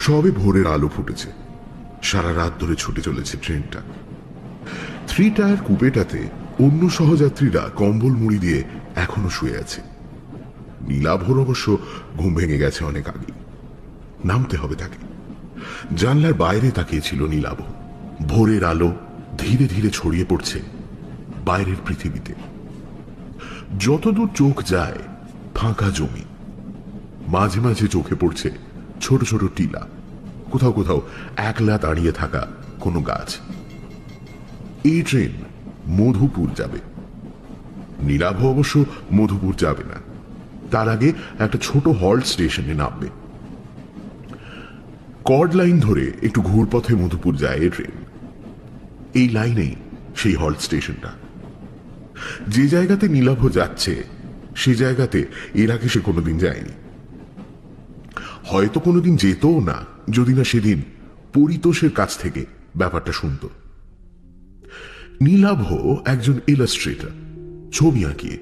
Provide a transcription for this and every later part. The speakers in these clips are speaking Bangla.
সবে ভোরের আলো ফুটেছে। সারা রাত ধরে ছুটে চলেছে ট্রেনটা। 3 টায়ার কুপেটাতে অন্য সহযাত্রীরা কম্বল মুড়ি দিয়ে এখনো শুয়ে আছে। নীলাভর অবশ্য ঘুম ভেঙে গেছে অনেক আগে। নামতে হবে তাকে। জানলার বাইরে তাকিয়েছিল নীলাভ। ভোরের আলো ধীরে ধীরে ছড়িয়ে পড়ছে বাইরের পৃথিবীতে। যতদূর চোখ যায় ফাঁকা জমি, মাঝে মাঝে চোখে পড়ছে ছোট ছোট টিলা, কোথাও কোথাও একলা দাঁড়িয়ে থাকা কোনো গাছ। এই ট্রেন মধুপুর যাবে। নীলাভ অবশ্য মধুপুর যাবে না, তার আগে একটা ছোট হল্ট স্টেশনে নামবে। কর্ড লাইন ধরে একটু ঘুরপথে মধুপুর যায় এই ট্রেন। এই লাইনেই সেই হল্ট স্টেশনটা। যে জায়গাতে নীলাভ যাচ্ছে সে জায়গাতে এর আগে সে কোনোদিন যায়নি, হয়তো কোনোদিন যেতও না যদি না সেদিন পরিতোষের কাছ থেকে ব্যাপারটা শুনত। নীলাভ একজন ইলাস্ট্রেটর, ছবি আঁকিয়ে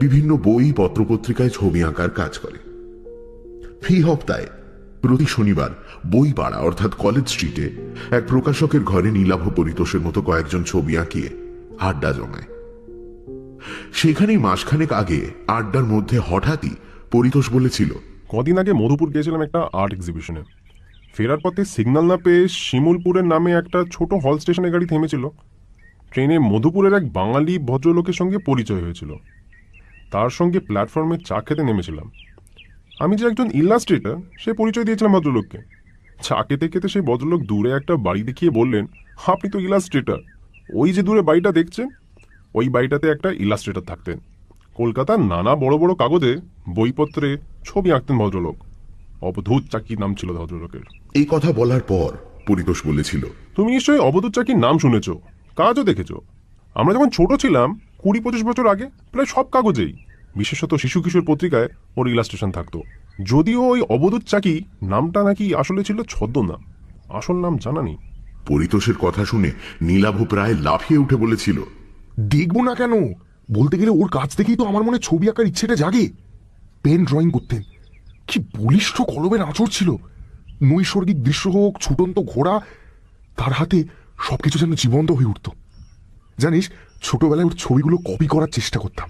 বিভিন্ন বই পত্রপত্রিকায় ছবি আঁকার কাজ করে। ফি হপ্তায় প্রতি শনিবার বই পাড়া অর্থাৎ কলেজ স্ট্রিটে এক প্রকাশকের ঘরে নীলাভ পরিতোষের মতো কয়েকজন ছবি আঁকিয়ে আড্ডা জমায়। সেখানেই মাসখানেক আগে আড্ডার মধ্যে হঠাৎই পরিতোষ বলেছিল, কদিন আগে মধুপুর গিয়েছিলাম একটা আর্ট এক্সিবিশনে। ফেরার পথে সিগন্যাল না পেয়ে শিমুলপুরের নামে একটা ছোট হল স্টেশনে গাড়ি থেমেছিল। ট্রেনে মধুপুরের এক বাঙালি ভদ্রলোকের সঙ্গে পরিচয় হয়েছিল। তার সঙ্গে প্ল্যাটফর্মে চা খেতে নেমেছিলাম। আমি যে একজন ইলাস্ট্রেটর সে পরিচয় দিয়েছিলাম ভদ্রলোককে। চা খেতে খেতে সেই ভদ্রলোক দূরে একটা বাড়ি দেখিয়ে বললেন, আপনি তো ইলাস্ট্রেটর, ওই যে দূরে বাড়িটা দেখছেন ওই বাড়িটাতে একটা ইলাস্ট্রেটর থাকতেন। কলকাতার নানা বড় বড় কাগজে বইপত্রে ছবি আঁকতেন ভদ্রলোক। অবধূত চাকি নাম ছিল ভদ্রলোকের। এই কথা বলার পর পরিতোষ বলেছিল, তুমি নিশ্চয়ই অবধূত চাকির নাম শুনেছ, কাজও দেখেছ। আমরা যখন ছোট ছিলাম 20-25 বছর আগে প্রায় সব কাগজেই, বিশেষত শিশু কিশোর পত্রিকায় ওর ইলাস্ট্রেশন থাকতো। যদিও ওই অবধূত চাকি নামটা নাকি আসলে ছিল ছদ্মনাম, আসল নাম জানা নেই। পরিতোষের কথা শুনে নীলাভ প্রায় লাফিয়ে উঠে বলেছিল, দেখবো না কেন, বলতে গেলে ওর কাছ থেকেই তো আমার মনে ছবি আঁকার ইচ্ছেটা জাগে। পেন ড্রয়িং করতেন, কি বলিষ্ঠ কলমের আঁচড় ছিল। নৈসর্গিক দৃশ্য হোক, ছুটন্ত ঘোড়া, তার হাতে সবকিছু যেন জীবন্ত হয়ে উঠত। জানিস, ছোটবেলায় ওর ছবিগুলো কপি করার চেষ্টা করতাম।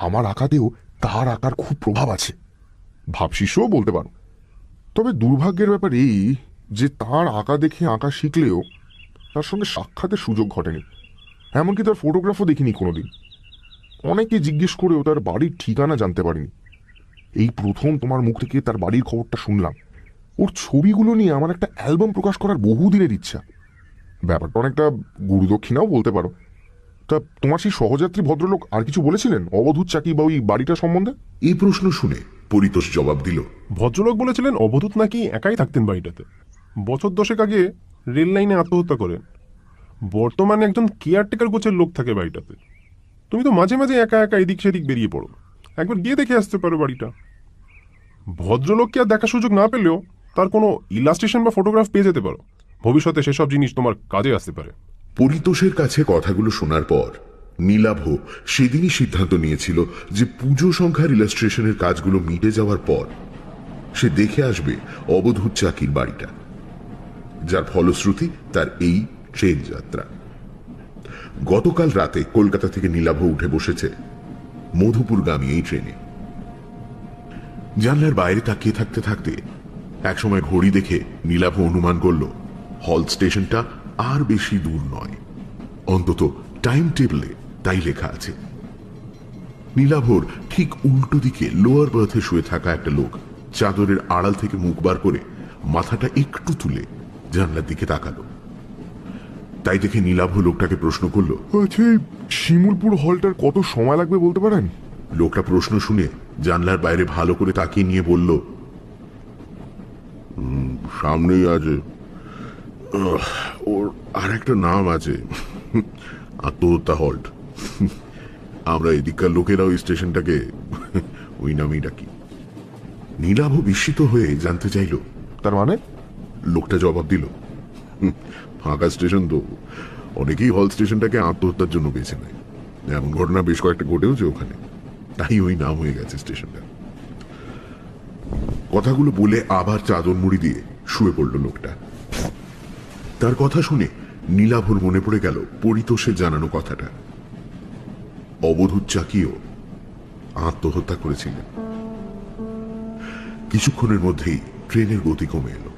আমার আঁকাতেও তার আঁকার খুব প্রভাব আছে, ভাবশিষ্যও বলতে পারো। তবে দুর্ভাগ্যের ব্যাপার এই যে তার আঁকা দেখে আঁকা শিখলেও তার সঙ্গে সাক্ষাতের সুযোগ ঘটেনি। এমনকি তার ফটোগ্রাফও দেখিনি কোনোদিন। অনেকে জিজ্ঞেস করেও তার বাড়ির ঠিকানা জানতে পারিনি। এই প্রথম তোমার মুখ থেকে তার বাড়ির খবরটা শুনলাম। ওর ছবিগুলো নিয়ে আমার একটা অ্যালবাম প্রকাশ করার বহুদিনের ইচ্ছা। ব্যাপারটা অনেকটা গুরুদক্ষিণাও বলতে পারো। তা তোমার সেই সহযাত্রী ভদ্রলোক আর কিছু বলেছিলেন অবধূত চাকি বা ওই বাড়িটা সম্বন্ধে? এই প্রশ্ন শুনে পরিতোষ জবাব দিল, ভদ্রলোক বলেছিলেন অবধূত নাকি একাই থাকতেন বাড়িটাতে। বছর 10 আগে রেল লাইনে আত্মহত্যা করেন। বর্তমানে একজন কেয়ারটেকার গোছের লোক থাকে বাড়িটাতে। তুমি তো মাঝে মাঝে একা একা এদিক সেদিক বেরিয়ে পড়ো, একবার গিয়ে দেখে আসতে পারো বাড়িটা। ভদ্রলোককে আর দেখার সুযোগ না পেলেও তার কোনো ইলাস্ট্রেশন বা ফটোগ্রাফ পেয়ে যেতে পারো। ভবিষ্যতে সেসব জিনিস তোমার কাজে আসতে পারে। পরিতোষের কাছে কথাগুলো শোনার পর নীলাভ সেদিনই সিদ্ধান্ত নিয়েছিল যে পুজো সংখ্যার ইলাস্ট্রেশনের কাজগুলো মিটে যাওয়ার পর সে দেখে আসবে অবধূত চাকির বাড়িটা, যার ফলশ্রুতি তার এই ট্রেন যাত্রা। গতকাল রাতে কলকাতা থেকে নীলাভ উঠে বসেছে মধুপুরগামী এই ট্রেনে। জানলার বাইরে তাকিয়ে থাকতে থাকতে একসময় ঘড়ি দেখে নীলাভ অনুমান করল হল স্টেশনটা আর বেশি দূর নয়, অন্তত টাইম টেবিলে তাই লেখা আছে। নীলাভর ঠিক উল্টো দিকে লোয়ার বার্থে শুয়ে থাকা একটা লোক চাদরের আড়াল থেকে মুখ বার করে মাথাটা একটু তুলে জানলার দিকে তাকালো। তাই দেখে নীলাভ লোকটাকে প্রশ্ন করল, আচ্ছা, শিমুলপুর হলটার কত সময় লাগবে বলতে পারেন? লোকটা প্রশ্ন শুনে জানলার বাইরে ভালো করে তাকিয়ে নিয়ে বলল, সামনেই আছে, ওর আর একটা নাম আছে, আত্মহত্যা হল্ট। আমরা এদিককার লোকেরা ওই স্টেশনটাকে ওই নামেই ডাকি। নীলাভ বিস্মিত হয়ে জানতে চাইল, তার মানে? লোকটা জবাব দিল, ফাঁকা স্টেশন তো, অনেকেই হল স্টেশনটাকে আত্মহত্যার জন্য বেছে নেয়। এমন ঘটনা বেশ কয়েকটা ঘটেওছে ওখানে, তাই ওই নাম হয়ে গেছে স্টেশনটা। কথাগুলো বলে আবার চাদর মুড়ি দিয়ে শুয়ে পড়ল লোকটা। তার কথা শুনে নীলাভর মনে পড়ে গেল পরিতোষের জানানো কথাটা। অবধূত চাকিও আত্মহত্যা করেছিলেন। কিছুক্ষণের মধ্যেই ট্রেনের গতি কমে এলো।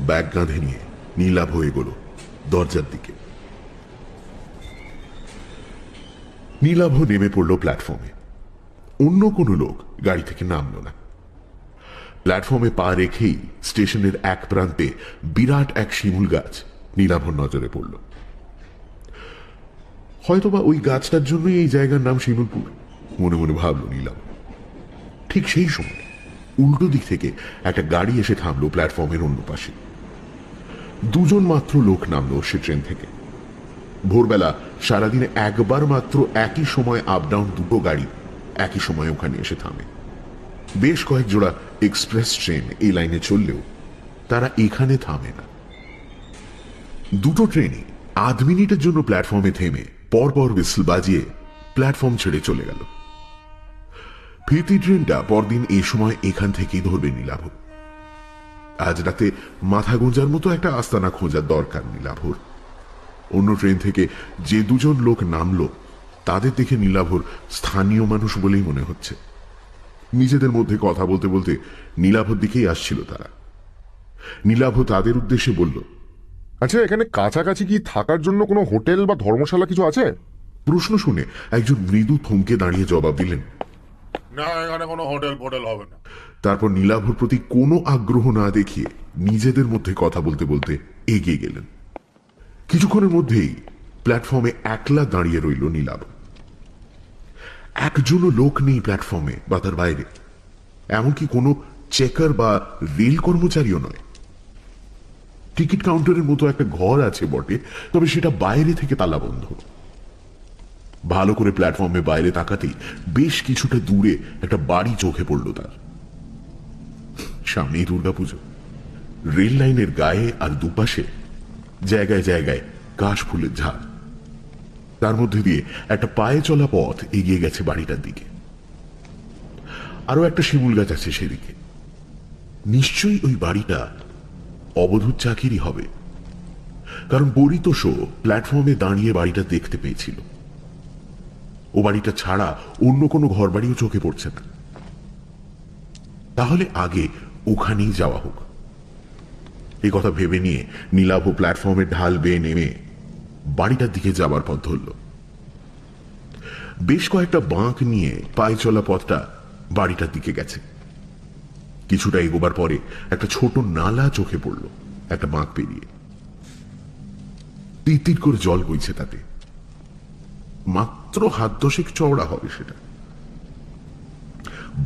ব্যাগ কাঁধে নিয়ে নীলাভ এগোল দরজার দিকে। নীলাভ নেমে পড়ল প্ল্যাটফর্মে। অন্য কোনো লোক গাড়ি থেকে নামল না। প্ল্যাটফর্মে পা রেখেই স্টেশনের এক প্রান্তে বিরাট এক শিমুল গাছ নীলাভর নজরে পড়ল। হয়তোবা ওই গাছটার জন্যই এই জায়গার নাম শিমুলপুর, মনে মনে ভাবল নীলাভ। ঠিক সেই সময় উল্টো দিক থেকে একটা গাড়ি এসে থামলো প্ল্যাটফর্মের অন্য পাশে। দুজন মাত্র লোক নামলো সে ট্রেন থেকে। ভোরবেলা সারাদিনে একবার মাত্র একই সময় আপ ডাউন দুটো গাড়ি একই সময় ওখানে এসে থামে। বেশ কয়েক জোড়া এক্সপ্রেস ট্রেন এই লাইনে চললেও তারা এখানে থামে না। দুটো ট্রেনই আধ মিনিটের জন্য প্ল্যাটফর্মে থেমে পরপর হুইসল বাজিয়ে প্ল্যাটফর্ম ছেড়ে চলে গেল। ফিরতি ট্রেনটা পরদিন এই সময় এখান থেকেই ধরবে নীলাভ। আজ রাতে মাথা গোঁজার মতো একটা আস্তানা খোঁজার দরকার নীলাভর। অন্য ট্রেন থেকে যে দুজন লোক নামলো তাদের দেখে নীলাভর স্থানীয় মানুষ বলেই মনে হচ্ছে। নিজেদের মধ্যে কথা বলতে বলতে নীলাভর দিকেই আসছিল তারা। নীলাভ তাদের উদ্দেশ্যে বলল, আচ্ছা, এখানে কাছাকাছি কি থাকার জন্য কোনো হোটেল বা ধর্মশালা কিছু আছে? প্রশ্ন শুনে একজন মৃদু থমকে দাঁড়িয়ে জবাব দিলেন, না, এখানে কোনো হোটেল ফোটেল হবে না। তারপর নীলাভর প্রতি কোনো আগ্রহ না দেখিয়ে নিজেদের মধ্যে কথা বলতে বলতে এগিয়ে গেলেন। কিছুক্ষণের মধ্যেই প্ল্যাটফর্মে একলা দাঁড়িয়ে রইল নীলাভ। একজনও লোক নেই প্ল্যাটফর্মে বা তার বাইরে, এমনকি কোনো চেকার বা রেল কর্মচারীও নয়। টিকিট কাউন্টারের মতো একটা ঘর আছে বটে, তবে সেটা বাইরে থেকে তালাবন্ধ। ভালো করে প্ল্যাটফর্মে বাইরে তাকাতেই বেশ কিছুটা দূরে একটা বাড়ি চোখে পড়ল তার। সামনেই দুর্গাপুজো। রেল লাইনের গায়ে আর দুপাশে জায়গায় জায়গায় কাশ ফুলের ঝাড়। তার মধ্যে দিয়ে একটা পায়ে চলা পথ এগিয়ে গেছে বাড়িটার দিকে। আরো একটা শিমুল গাছ আছে সেদিকে। নিশ্চয়ই ওই বাড়িটা অবধূত চাকিরই হবে, কারণ পরিতোষও প্ল্যাটফর্মে দাঁড়িয়ে বাড়িটা দেখতে পেয়েছিল। ও বাড়িটা ছাড়া অন্য কোনো ঘর বাড়িও চোখে পড়ছে না। তাহলে আগে ওখানেই যাওয়া হোক। এই কথা ভেবে নিয়ে নীলাভ প্ল্যাটফর্মের ঢাল বেয়ে নেমে বাড়িটার দিকে যাবার পথ ধরল। বেশ কয়েকটা বাঁক নিয়ে পায়ে চলা পথটা বাড়িটার দিকে গেছে। কিছুটা এগোবার পরে একটা ছোট নালা চোখে পড়ল একটা বাঁক পেরিয়ে। তির করে জল বইছে তাতে। মাত্র হাত দশেক চওড়া হবে সেটা।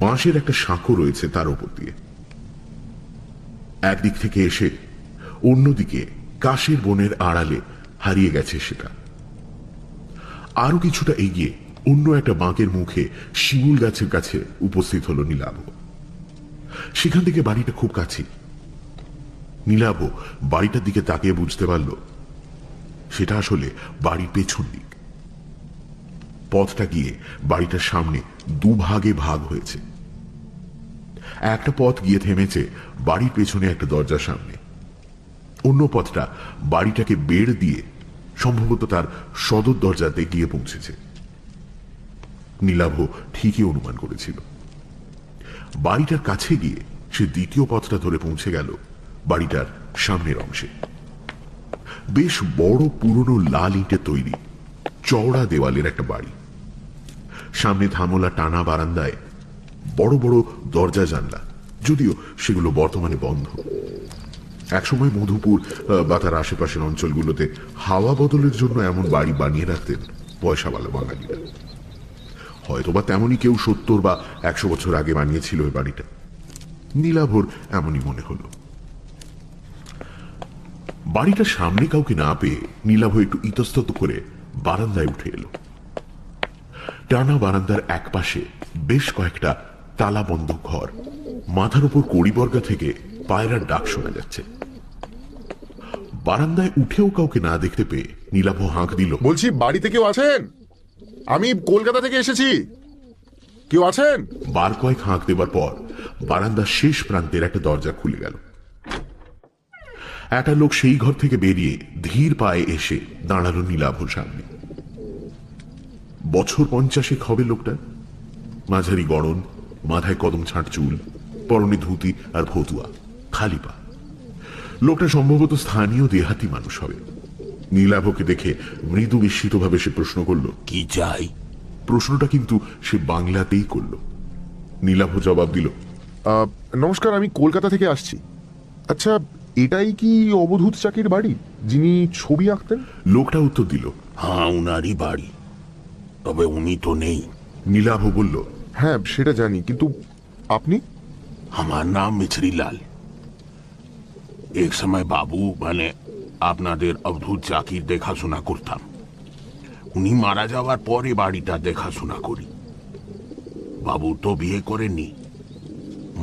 বাঁশের একটা সাঁকো রয়েছে তার উপর দিয়ে। একদিক থেকে এসে অন্যদিকে কাশের বনের আড়ালে হারিয়ে গেছে সেটা। আরো কিছুটা এগিয়ে অন্য একটা বাঁকের মুখে শিমুল গাছের কাছে উপস্থিত হলো নীলাভ। সেখান থেকে বাড়িটা খুব কাছে। নীলাভ বাড়িটার দিকে তাকিয়ে বুঝতে পারল সেটা আসলে বাড়ির পেছন দিক। পথটা গিয়ে বাড়িটার সামনে দুভাগে ভাগ হয়েছে। একটা পথ গিয়ে থেমেছে বাড়ির পেছনে একটা দরজার সামনে। অন্য পথটা বাড়িটাকে বেড় দিয়ে সম্ভবত তার সদর দরজাতে গিয়ে পৌঁছেছে। নীলাভ ঠিকই অনুমান করেছিল। বাড়িটার কাছে গিয়ে সে দ্বিতীয় পথটা ধরে পৌঁছে গেল বাড়িটার সামনের অংশে। বেশ বড় পুরনো লাল ইটে তৈরি চওড়া দেওয়ালের একটা বাড়ি। সামনে ধামলা টানা বারান্দায় বড় বড় দরজা জানলা, যদিও সেগুলো বর্তমানে বন্ধ। একসময় মধুপুর বা তার আশেপাশের অঞ্চলগুলোতে হাওয়া বদলের জন্য এমন বাড়ি বানিয়ে রাখতেন পয়সাওয়ালা বাঙালিরা। হয়তোবা তেমনই কেউ 70 বা 100 বছর আগে বানিয়েছিল ওই বাড়িটা। নীলাভর এমনই মনে হলো। বাড়িটার সামনে কাউকে না পেয়ে নীলাভ একটু ইতস্তত করে বারান্দায় উঠে এলো। টানা বারান্দার এক পাশে বেশ কয়েকটা তালাবন্ধ ঘর। মাথার উপর কড়িবর্গা থেকে পায়রার ডাক শোনা যাচ্ছে। বারান্দায় উঠেও কাউকে না দেখতে পেয়ে নীলাভ হাঁক দিল, বলছি, বাড়িতে কেউ আছেন? আমি কলকাতা থেকে এসেছি। কেউ আছেন? বার কয়েক হাঁক দেবার পর বারান্দার শেষ প্রান্তের একটা দরজা খুলে গেল। একটা লোক সেই ঘর থেকে বেরিয়ে ধীর পায়ে এসে দাঁড়ালো নীলাভর সামনে। বছর 50 হবে লোকটা। মাঝারি গড়ন, মাথায় কদম ছাঁট চুল, পরনে ধুতি আর ফতুয়া, খালি পা। লোকটা সম্ভবত স্থানীয় দেহাতি মানুষ হবে। নীলাভকে দেখে মৃদু বিস্মিতভাবে সে প্রশ্ন করল, কি চাই? প্রশ্নটা কিন্তু সে বাংলাতেই করল। নীলাভ জবাব দিল, নমস্কার, আমি কলকাতা থেকে আসছি। আচ্ছা, এটাই কি অবধূত চাকির বাড়ি, যিনি ছবি আঁকতেন? লোকটা উত্তর দিল, হ্যাঁ, উনারই বাড়ি, তবে উনি তো নেই। নীলাভ বলল, হ্যাঁ, সেটা জানি, কিন্তু আপনি? আমার নাম মিছরিলাল। এক সময় বাবু মানে আপনাদের অবধূত চাকির দেখাশোনা করতাম। উনি মারা যাওয়ার পরে বাড়িটা দেখাশোনা করি। বাবু তো বিয়ে করেননি,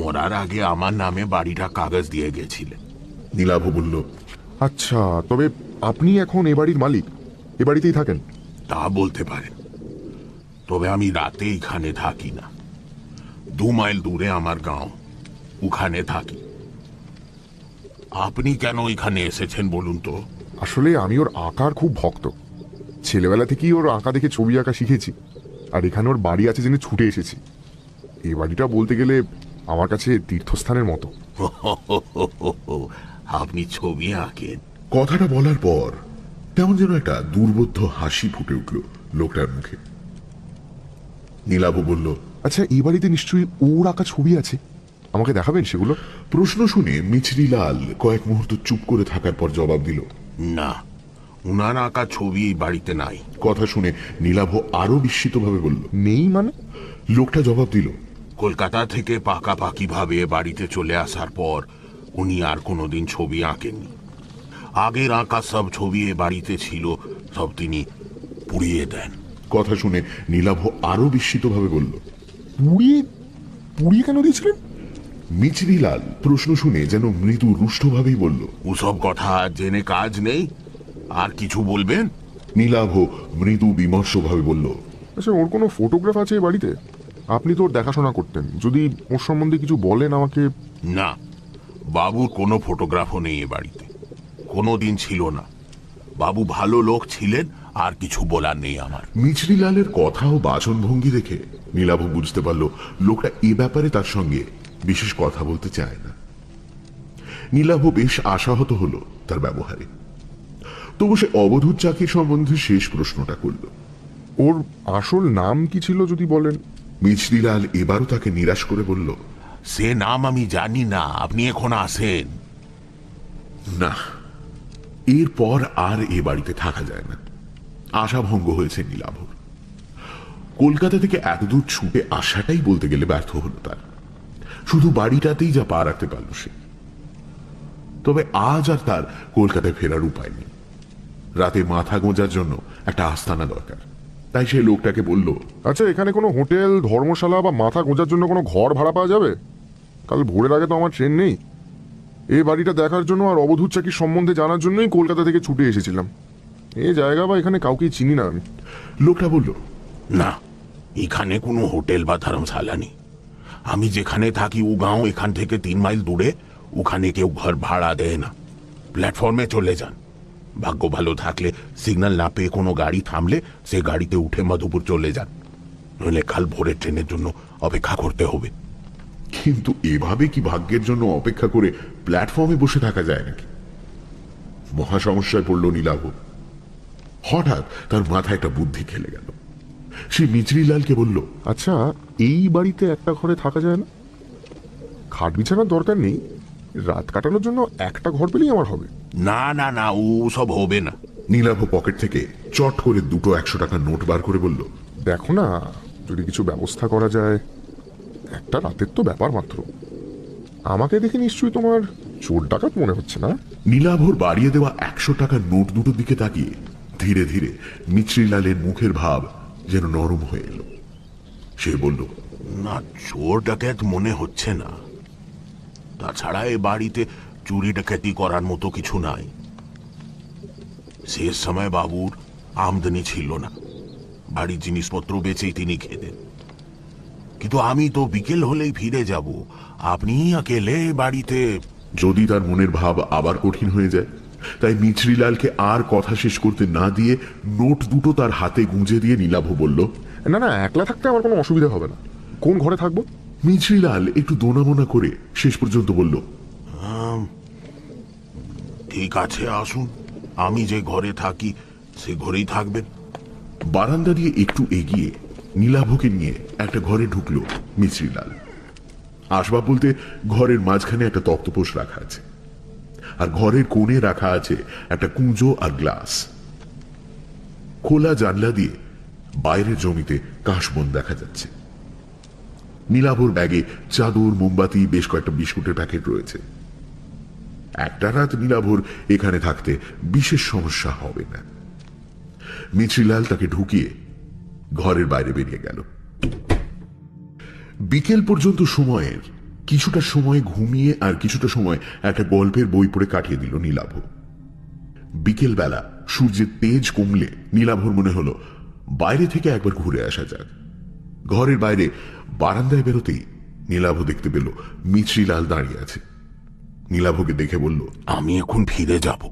মরার আগে আমার নামে বাড়িটা কাগজ দিয়ে গেছিলেন। নীলাভ বলল, আচ্ছা, তবে আপনি এখন এ বাড়ির মালিক? এ বাড়িতেই থাকেন? তা বলতে পারেন, তবে আমি রাতে এখানে থাকি না। 2 মাইল দূরে আমার গাঁও, ওখানে থাকি। আপনি কেন এখানে এসেছেন বলুন তো? আসলে আমি ওর আঁকার খুব ভক্ত। ছেলেবেলা থেকেই ওর আঁকা দেখে ছবি আঁকা শিখেছি, আর এখানে ওর বাড়ি আছে জেনে ছুটে এসেছি। এই বাড়িটা বলতে গেলে আমার কাছে তীর্থস্থানের মতো। আপনি ছবি আঁকেন? কথাটা বলার পর তেমন যেন একটা দুর্বোধ্য হাসি ফুটে উঠল লোকটার মুখে। নীলাভ বলল, আচ্ছা, এই বাড়িতে নিশ্চয়ই ওর আঁকা ছবি আছে, আমাকে দেখাবেন সেগুলো? প্রশ্ন শুনে মিছরিলাল কয়েক মুহূর্ত চুপ করে থাকার পর জবাব দিল, না, উনার আঁকা ছবি এই বাড়িতে নাই। কথা শুনে নীলাভ আরো বিস্মিতভাবে বলল, নেই মানে? লোকটা জবাব দিল, কলকাতা থেকে পাকাপাকি ভাবে বাড়িতে চলে আসার পর উনি আর কোনোদিন ছবি আঁকেননি। আগের আঁকা সব ছবি এ বাড়িতে ছিল, সব তিনি পুড়িয়ে দেন। কথা শুনে নীলাভ আরো বিস্মিতভাবে বলল, পুড়িয়ে? পুড়িয়ে কেন দিয়েছিলেন? মিছরিলাল প্রশ্ন শুনে যেন মৃদু রুষ্টভাবেই বলল, ওসব কথা জেনে কাজ নেই, আর কিছু বলবেন? নীলাভ মৃদু বিমর্ষভাবে বলল, আচ্ছা, ওর কোনো ফটোগ্রাফ আছে এই বাড়িতে? আপনি তো ওর দেখাশোনা করতেন, যদি ওর সম্বন্ধে কিছু বলেন আমাকে। না, বাবুর কোনো ফটোগ্রাফও নেই এ বাড়িতে, কোনোদিন ছিল না। বাবু ভালো লোক ছিলেন, আর কিছু বলার নেই আমার। মিছরিলালের কথা ও বাচনভঙ্গি দেখে নীলাভ বুঝতে পারল লোকটা এ ব্যাপারে তার সঙ্গে বিশেষ কথা বলতে চায় না। নীলাভ বেশ আশাহত হলো তার ব্যবহারে। তবু সে অবধূত চাকির সম্বন্ধে শেষ প্রশ্নটা করল। ওর আসল নাম কি ছিল যদি বলেন? মিছরিলাল এবারও তাকে নিরাশ করে বলল, সে নাম আমি জানি না, আপনি এখন আসেন। না, এরপর আর এ বাড়িতে থাকা যায় না। আশাভঙ্গ হয়েছে নীলাভর। কলকাতা থেকে এতদূর ছুটে আসাটাই বলতে গেলে ব্যর্থ হলো তার। শুধু বাড়িটাতেই যা পা রাখতে পারল সে। তবে আজ আর তার কলকাতায় ফেরার উপায় নেই। রাতে মাথা গোঁজার জন্য একটা আস্তানা দরকার। তাই সে লোকটাকে বলল, আচ্ছা, এখানে কোনো হোটেল, ধর্মশালা বা মাথা গোঁজার জন্য কোনো ঘর ভাড়া পাওয়া যাবে? কাল ভোরের আগে তো আমার ট্রেন নেই। এই বাড়িটা দেখার জন্য আর অবধূত চাকির সম্বন্ধে জানার জন্যই কলকাতা থেকে ছুটে এসেছিলাম। এই জায়গা বা এখানে কাউকেই চিনি না আমি। লোকটা বলল, না, এখানে কোনো হোটেল বা ধর্মশালা নেই। আমি যেখানে থাকি ও গাঁও এখান থেকে 3 মাইল দূরে, ওখানে কেউ ঘর ভাড়া দেয় না। প্ল্যাটফর্মে চলে যান। ভাগ্য ভালো থাকলে সিগন্যাল না পেয়ে কোনো গাড়ি থামলে সে গাড়িতে উঠে মধুপুর চলে যান, নইলে কাল ভোরের ট্রেনের জন্য অপেক্ষা করতে হবে। কিন্তু এভাবে কি ভাগ্যের জন্য অপেক্ষা করে প্ল্যাটফর্মে বসে থাকা যায় নাকি? মহা সমস্যায় পড়ল নীলাভ। হঠাৎ তার মাথায় একটা বুদ্ধি খেলে গেল। সে মিছরিলালকে বলল, আচ্ছা, এই বাড়িতে একটা ঘরে থাকা যায় না? খাট বিছানার দরকার নেই, রাত কাটানোর জন্য একটা ঘর পেলেই আমার হবে। না না না, ও সব হবে না। নীলাভ পকেট থেকে চট করে 2 100 টাকার নোট বার করে বলল, দেখো না, যদি কিছু ব্যবস্থা করা যায়। একটা রাতের তো ব্যাপার মাত্র। আমাকে দেখে নিশ্চয়ই তোমার চোর ডাকাত মনে হচ্ছে না? নীলাভর বাড়িয়ে দেওয়া 100 টাকার নোট দুটোর দিকে তাকিয়ে ধীরে ধীরে মিছরিলালের মুখের ভাব যেন নরম হয়ে এলো। সে বলল, না, চোর ডাকাত মনে হচ্ছে না। তাছাড়া এ বাড়িতে চুরি ডাকাতি করার মতো কিছু নাই। শেষ সময় বাবুর আমদানি ছিল না, বাড়ির জিনিসপত্র বেচেই তিনি খেতেন। কিন্তু আমি তো বিকেল হলেই ফিরে যাব, আপনি একেলে বাড়িতে। যদি তার মনের ভাব আবার কঠিন হয়ে যায়, তাই মিছরিলালকে আর কথা শেষ করতে না দিয়ে নোট দুটো তার হাতে গুঁজে দিয়ে নীলাভ বলল, না না, একলা থাকতে আমার কোনো অসুবিধা হবে না। কোন ঘরে থাকবো? মিছরিলাল একটু দোনামোনা করে শেষ পর্যন্ত বলল, ঠিক আছে, আসুন, আমি যে ঘরে থাকি সে ঘরেই থাকবেন। বারান্দা দিয়ে একটু এগিয়ে নীলাভকে নিয়ে একটা ঘরে ঢুকলো মিছরিলাল। আসবাব বলতে ঘরের মাঝখানে একটা তক্তপোষ রাখা আছে, আর ঘরের কোণে রাখা আছে একটা কুঁজো আর গ্লাস। খোলা জানলা দিয়ে বাইরের জমিতে কাশবন দেখা যাচ্ছে। নীলাভর ব্যাগে চাদর, মোমবাতি, বেশ কয়েকটা বিস্কুটের প্যাকেট রয়েছে। একটা রাত নীলাভর এখানে থাকতে বিশেষ সমস্যা হবে না। মিছরিলাল তাকে ঢুকিয়ে ঘরের বাইরে বেরিয়ে গেল। বিকেল পর্যন্ত সময়ের কিছুটা সময় ঘুমিয়ে আর কিছুটা সময় একটা গল্পের বই পড়ে কাটিয়ে দিল নীলাভ। বিকেল বেলা সূর্যের তেজ কমলে নীলাভর মনে হলো বাইরে থেকে একবার ঘুরে আসা যাক। ঘরের বাইরে বারান্দায় বেরোতেই নীলাভ দেখতে পেল মিছরিলাল দাঁড়িয়ে আছে। নীলাভকে দেখে বলল, আমি এখন ফিরে যাব।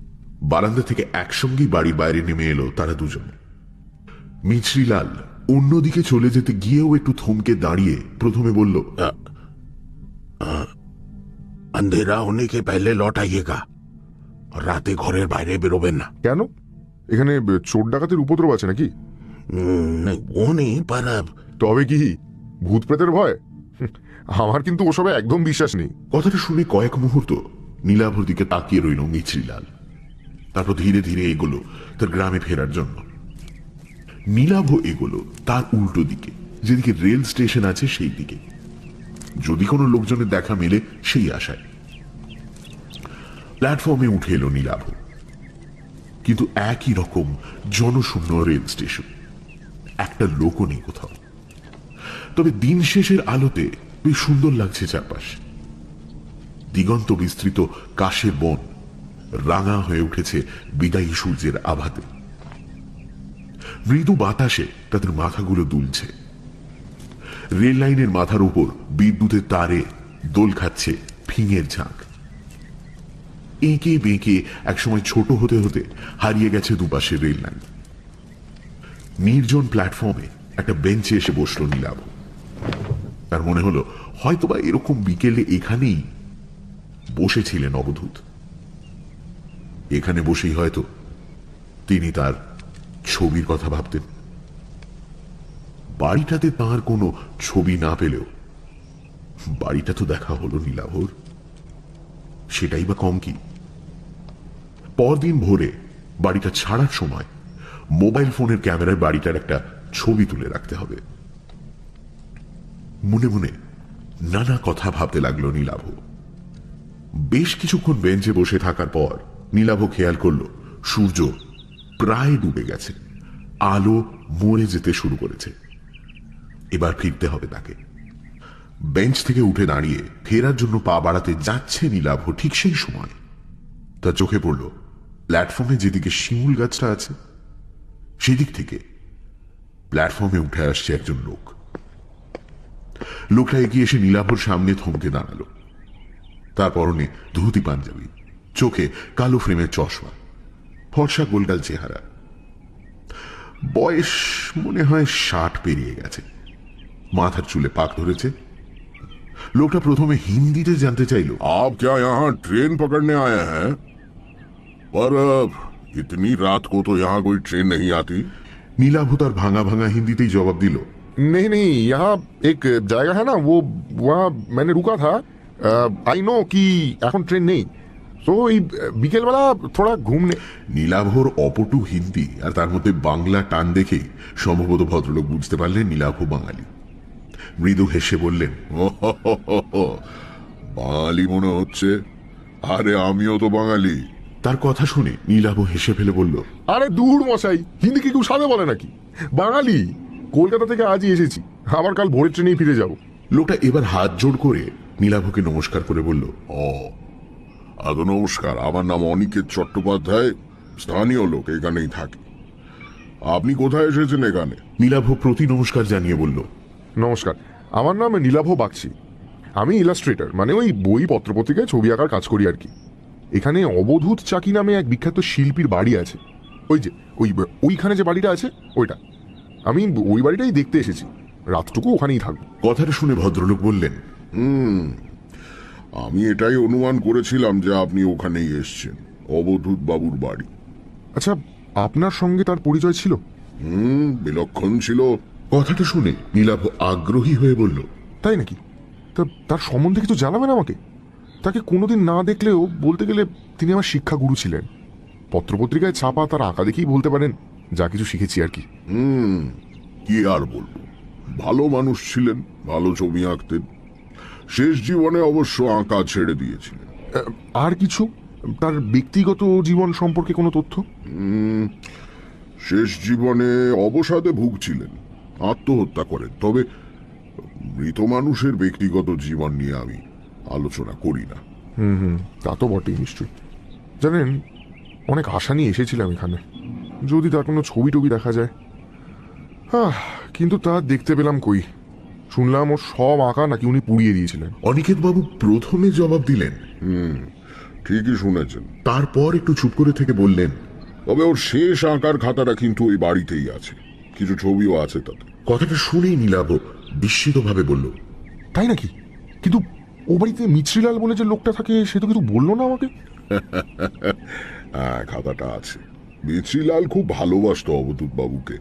বারান্দা থেকে একসঙ্গেই বাড়ির বাইরে নেমে এলো তারা দুজন। মিছরিলাল অন্যদিকে চলে যেতে গিয়েও একটু থমকে দাঁড়িয়ে প্রথমে বলল, अंधेरा होने के पहले लौट आइएगा, রাতে ঘরের বাইরে বেরোবেন না। কেন? এখানে চোর ডাকাতের উপদ্রব আছে নাকি? ও নেই, पर তবে কি ভূত প্রেতের ভয়? আমার কিন্তু ওসবে একদম বিশ্বাস নেই। কথাটা শুনে কয়েক মুহূর্ত নীলাভর দিকে তাকিয়ে রইল মিছরিলাল। তারপর ধীরে ধীরে এগোলো তার গ্রামে ফেরার জন্য। নীলাভ এগোলো তার উল্টো দিকে, যেদিকে রেল স্টেশন আছে সেই দিকে, যদি কোনো লোকজনের দেখা মেলে সেই আশায়। প্ল্যাটফর্মে উঠে এলো নীলাভ, কিন্তু একই রকম জনশূন্য রেল স্টেশন, একটা লোকও নেই কোথাও। তবে দিন শেষের আলোতে বেশ সুন্দর লাগছে চারপাশ। দিগন্ত বিস্তৃত কাশের বন রাঙা হয়ে উঠেছে বিদায়ী সূর্যের আভাতে। মৃদু বাতাসে তাদের মাথাগুলো দুলছে। রেল লাইনের মাথার উপর বিদ্যুতের তারে দোল খাচ্ছে ফিঙের ঝাঁক। এঁকে বেঁকে একসময় ছোট হতে হতে হারিয়ে গেছে দুপাশের রেল লাইন। নির্জন প্ল্যাটফর্মে একটা বেঞ্চে এসে বসলো নীলাভ। তার মনে হলো হয়তোবা এরকম বিকেলে এখানেই বসেছিলেন অবধূত। এখানে বসেই হয়তো তিনি তার ছবির কথা ভাবতেন। বাড়িটাতে তার কোনো ছবি না পেলেও বাড়িটা তো দেখা হলো নীলাভর, সেটাই বা কম কি। পরদিন ভোরে বাড়িটা ছাড়ার সময় মোবাইল ফোনের ক্যামেরায় বাড়িটার একটা ছবি তুলে রাখতে হবে। মনে মনে নানা কথা ভাবতে লাগলো নীলাভ। বেশ কিছুক্ষণ বেঞ্চে বসে থাকার পর নীলাভ খেয়াল করলো সূর্য প্রায় ডুবে গেছে, আলো মরে যেতে শুরু করেছে। এবার ফিরতে হবে তাকে। বেঞ্চ থেকে উঠে দাঁড়িয়ে ফেরার জন্য পা বাড়াতে যাচ্ছে নীলাভ, ঠিক সেই সময় তার চোখে পড়ল প্ল্যাটফর্মে যেদিকে শিমুল গাছটা আছে সেদিক থেকে প্ল্যাটফর্মে উঠে আসছে একজন লোক। লোকটা এগিয়ে এসে নীলাভর সামনে থমকে দাঁড়ালো। তার পরনে ধুতি পাঞ্জাবি, চোখে কালো ফ্রেমের চশমা, ফর্সা গোলগাল চেহারা। বয়স মনে হয় 60 পেরিয়ে গেছে। মাথার চুলে পাক ধরেছে। লোকটা প্রথমে হিন্দিতে জানতে চাইল, आप क्या यहाँ ट्रेन पकड़ने आए हैं? पर इतनी रात को तो यहाँ कोई ट्रेन नहीं आती। নীলাভ তার ভাঙা ভাঙা হিন্দিতেই জবাব দিল, नहीं नहीं, यहाँ एक जगह है ना, वो वहाँ मैंने रुका था। आई नो कि এখন ট্রেন নেই, তো এই বিকেলবেলা থোড়া ঘুমনে। নীলাভর অপটু হিন্দি আর তার মধ্যে বাংলা টান দেখে সম্ভবত ভদ্রলোক বুঝতে পারলেন নীলাভ বাঙালি। মৃদু হেসে বললেন, বাঙালি মনে হচ্ছে, আরে আমিও তো বাঙালি। তার কথা শুনে নীলাভ হেসে ফেলে বলল, আরে দূর মশাই, হিন্দি কি কেউ সাদা বলে নাকি? বাঙালি, কলকাতা থেকে আজই এসেছি, আবার কাল ভোরের ট্রেনেই ফিরে যাব। লোকটা এবার হাত জোড় করে নীলাভকে নমস্কার করে বলল, ও আদৌ নমস্কার, আমার নাম অনিকেত চট্টোপাধ্যায়, স্থানীয় লোক, এখানেই থাকি। আপনি কোথায় এসেছেন এখানে? নীলাভ প্রতি নমস্কার জানিয়ে বলল, নমস্কার, আমার নাম নীলাভ বাগচি। আমি ইলাস্ট্রেটর, মানে ওই বই পত্রপত্রিকায় ছবি আঁকার কাজ করি আর কি। এখানে অবধূত চাকি নামে এক বিখ্যাত শিল্পীর বাড়ি আছে। ওই যে ওইখানে যে বাড়িটা আছে ওইটা। আমি ওই বাড়িটাই দেখতে এসেছি, রাতটুকু ওখানেই থাকবো। কথাটা শুনে ভদ্রলোক বললেন, আমি এটাই অনুমান করেছিলাম যে আপনি ওখানেই এসছেন, অবধূত বাবুর বাড়ি। আচ্ছা, আপনার সঙ্গে তার পরিচয় ছিল? বিলক্ষণ ছিল। কথাটা শুনে নীলাভ আগ্রহী হয়ে বলল, তাই নাকি? তা তার সম্বন্ধে কিছু জানাবেন আমাকে। তাকে কোনোদিন না দেখলেও বলতে গেলে তিনি আমার শিক্ষাগুরু ছিলেন। পত্রপত্রিকায় ছাপা তার আঁকা দেখেই বলতে পারেন যা কিছু শিখেছি আর কি। কি আর বলবো, ভালো মানুষ ছিলেন, ভালো ছবি আঁকতেন। শেষ জীবনে অবশ্য আঁকা ছেড়ে দিয়েছিলেন। আর কিছু তার ব্যক্তিগত জীবন সম্পর্কে কোনো তথ্য? শেষ জীবনে অবসাদে ভুগছিলেন, আত্মহত্যা করেন। তবে মৃত মানুষের ব্যক্তিগত জীবন নিয়ে আমি আলোচনা করি না। তা তো বটেই নিশ্চয়ই। জানেন, অনেক আশা নিয়ে এসেছিলাম এখানে, যদি তার কোনো ছবি টবি দেখা যায়। কিন্তু তা দেখতে পেলাম কই। শুনলাম ওর সব আঁকা নাকি উনি পুড়িয়ে দিয়েছিলেন। অনিকেত বাবু প্রথমে জবাব দিলেন, ঠিকই শুনেছেন। তারপর একটু চুপ করে থেকে বললেন, তবে ওর শেষ আঁকার খাতাটা কিন্তু ওই বাড়িতেই আছে, কিছু ছবিও আছে তাতে। কথাটা শুনেই নীলাভ বিস্মিতভাবে বলল, তাই নাকি? কিন্তু ও বাড়িতে মিছরিলাল বলে যে লোকটা থাকে সে তো কিছু বললো না আমাকে। হ্যাঁ, খাতাটা আছে। মিছরিলাল খুব ভালোবাসতো অবধূত বাবুকে।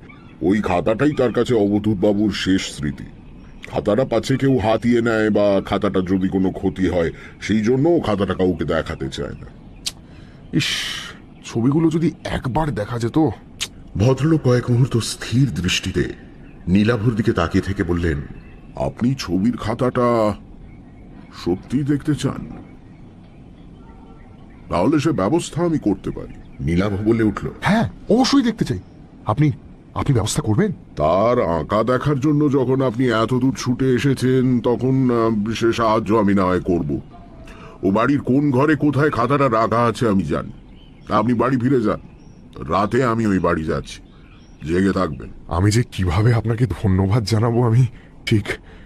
ওই খাতাটাই তার কাছে অবধূত বাবুর শেষ স্মৃতি। খাতাটা পাচ্ছে কেউ হাতিয়ে নেয় বা খাতাটা যদি কোনো ক্ষতি হয়, সেই জন্য ও খাতাটা কাউকে দেখাতে চায় না। ইস, ছবিগুলো যদি একবার দেখা যেত। ভদ্রলোক কয়েক মুহূর্ত স্থির দৃষ্টিতে নীলাভর দিকে তাকিয়ে থেকে বললেন, আপনি ছবির খাতাটা সত্যি দেখতে চান? তাহলে সে ব্যবস্থা আমি করতে পারি। নীলাভ বলে উঠল, হ্যাঁ, অবশ্যই দেখতে চাই। আপনি আপনি ব্যবস্থা করবেন? তার আঁকা দেখার জন্য যখন আপনি এত দূর ছুটে এসেছেন, তখন সে সাহায্য আমি না হয় করব। ও বাড়ির কোন ঘরে কোথায় খাতাটা রাখা আছে আমি জানি। আপনি বাড়ি ফিরে যান, রাতে আমি ওই বাড়ি যাচ্ছি, জেগে থাকবেন। আমি যে কিভাবে আপনাকে ধন্যবাদ জানাবো আমি ঠিক।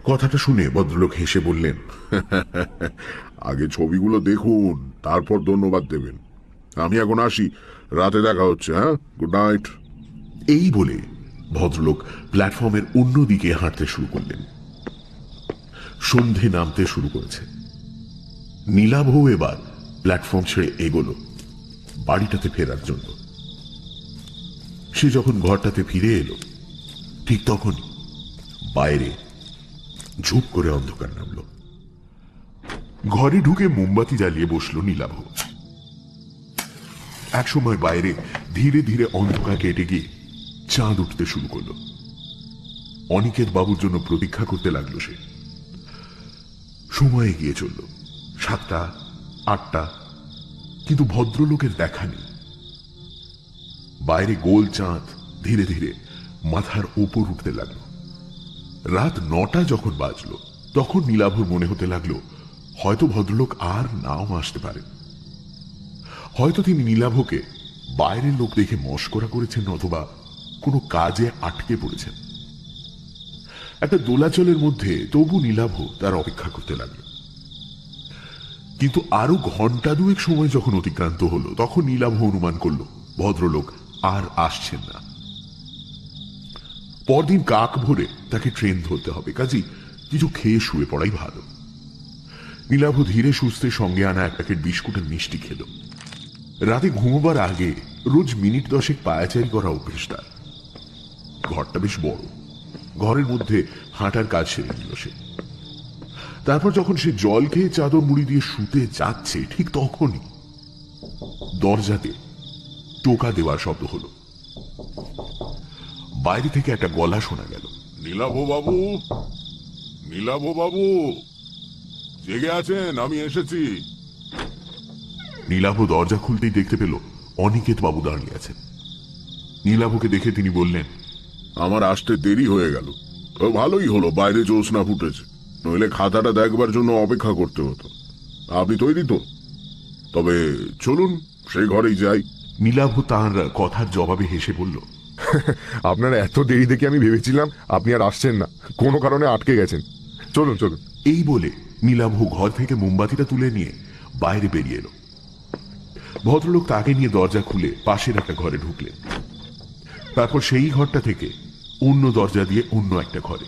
কথাটা শুনে ভদ্রলোক হেসে বললেন, আগে ছবিগুলো দেখুন, তারপর ধন্যবাদ দেবেন। আমি এখন আসি, রাতে দেখা হচ্ছে। হ্যাঁ, গুড নাইট। এই বলে ভদ্রলোক প্ল্যাটফর্মের অন্য দিকে হাঁটতে শুরু করলেন। সন্ধে নামতে শুরু করেছে। নীলাভ এবার প্ল্যাটফর্ম ছেড়ে এগোলো বাড়িটাতে ফেরার জন্য। সে যখন ঘরটাতে ফিরে এলো, ঠিক তখন বাইরে ঝুপ করে অন্ধকার নামল। ঘরে ঢুকে মোমবাতি জ্বালিয়ে বসলো নীলাভ। একসময় বাইরে ধীরে ধীরে অন্ধকার কেটে গিয়ে চাঁদ উঠতে শুরু করলো। অনিকেত বাবুর জন্য প্রতীক্ষা করতে লাগলো সে। সময় এগিয়ে চলল, 7টা, 8টা, কিন্তু ভদ্রলোকের দেখা নেই। বাইরে গোল চাঁদ ধীরে ধীরে মাথার উপর উঠতে লাগলো। রাত 9টা যখন বাজলো, তখন নীলাভর মনে হতে লাগলো হয়তো ভদ্রলোক আর নাও আসতে পারেন। হয়তো তিনি নীলাভকে বাইরের লোক দেখে মশকরা করেছেন, অথবা কোনো কাজে আটকে পড়েছেন। একটা দোলাচলের মধ্যে তবু নীলাভ তার অপেক্ষা করতে লাগল। কিন্তু আরো ঘন্টা দুয়েক সময় যখন অতিক্রান্ত হলো, তখন নীলাভ অনুমান করলো ভদ্রলোক আর আসছেন না। পরদিন কাক ভোরে তাকে ট্রেন ধরতে হবে, কাজেই কিছু খেয়ে শুয়ে পড়াই ভালো। নীলাভ ধীরে সুস্থে সঙ্গে আনা এক প্যাকেট বিস্কুটের মিষ্টি খেল। রাতে ঘুমোবার আগে রোজ মিনিট 10 পায়াচারি করা অভ্যেস তার। ঘরটা বেশ বড়, ঘরের মধ্যে হাঁটার কাজ সেরে নিল সে। তারপর যখন সে জল খেয়ে চাদর মুড়ি দিয়ে শুতে যাচ্ছে, ঠিক তখনই দরজাতে টোকা দেওয়ার শব্দ হলো। বাইরে থেকে একটা গলা শোনা গেল, নীলাভ বাবু, নীলাভ বাবু, জেগে আছেন? আমি এসেছি। নীলাভ দরজা খুলতেই দেখতে পেল অনিকেত বাবু দাঁড়িয়ে আছেন। নীলাভকে দেখে তিনি বললেন, আমার আসতে দেরি হয়ে গেল। তো ভালোই হলো বাইরে জ্যোৎস্না ফুটেছে, নইলে খাতাটা দেখবার জন্য অপেক্ষা করতে হতো। আপনি তৈরি তো? তবে চলুন সেই ঘরেই যাই। নীলাভ তাঁর কথার জবাবে হেসে বলল, আপনার এত দেরি দেখে আমি ভেবেছিলাম আপনি আর আসছেন না, কোনো কারণে আটকে গেছেন। চলুন চলুন। এই বলে নীলাভ ঘর থেকে মোমবাতিটা তুলে নিয়ে বাইরে বেরিয়ে এলো। ভদ্রলোক তাকে নিয়ে দরজা খুলে পাশের একটা ঘরে ঢুকলেন। তারপর সেই ঘরটা থেকে অন্য দরজা দিয়ে অন্য একটা ঘরে,